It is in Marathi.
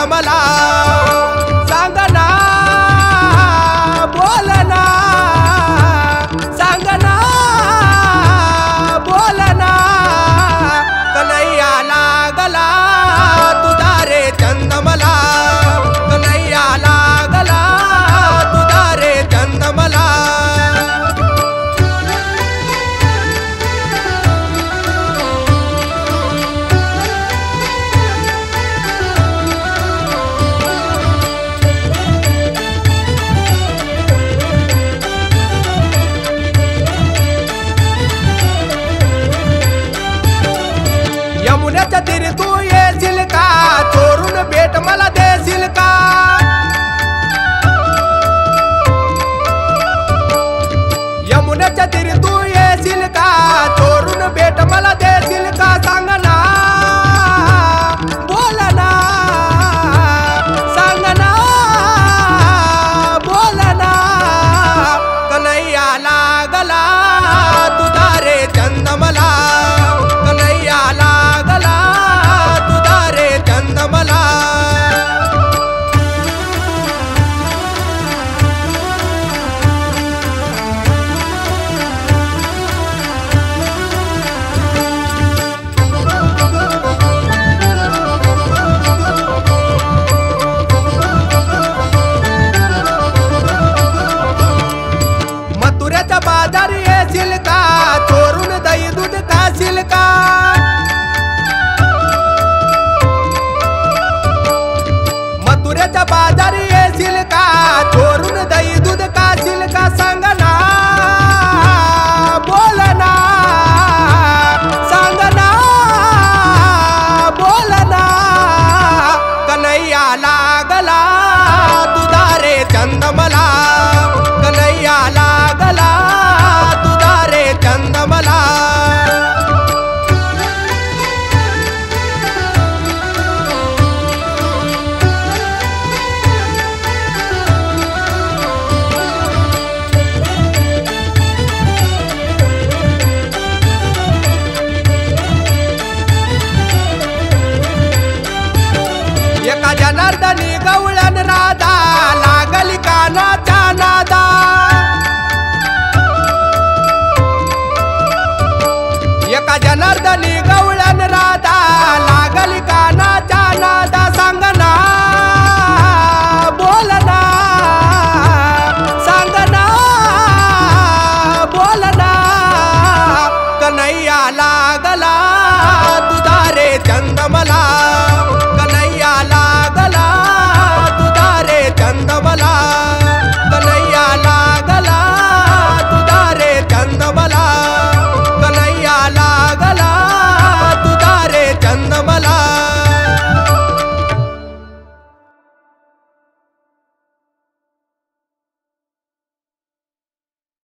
मला सांगना बोलना सांगना बोलना कन्हैया लागला तुझा रे चंद मला कन्हैया लागला तुझा रे चंद मला यमुनेच्या तीरी तू येशील का चोरून भेट मला देशील का यमुनेच्या तीरी तू येशील का चोरून भेट मला देशील का सांगना बोलना सांगना बोलना कन्हैया लागला तुझा रे चंद मला कन्हैया लागला तुझा रे चंद मला मथुरेच्या बाजारी येशील का चोरून दही दूध खाशील का मथुरेच्या बाजारी येशील का चोरून दही दूध खाशील का सांगना बोलना सांगना बोलना कन्हैया लागला तुझा रे चंद मला कन्हैया लागला तुझा रे चंद मला एका जनार्दनी गवळ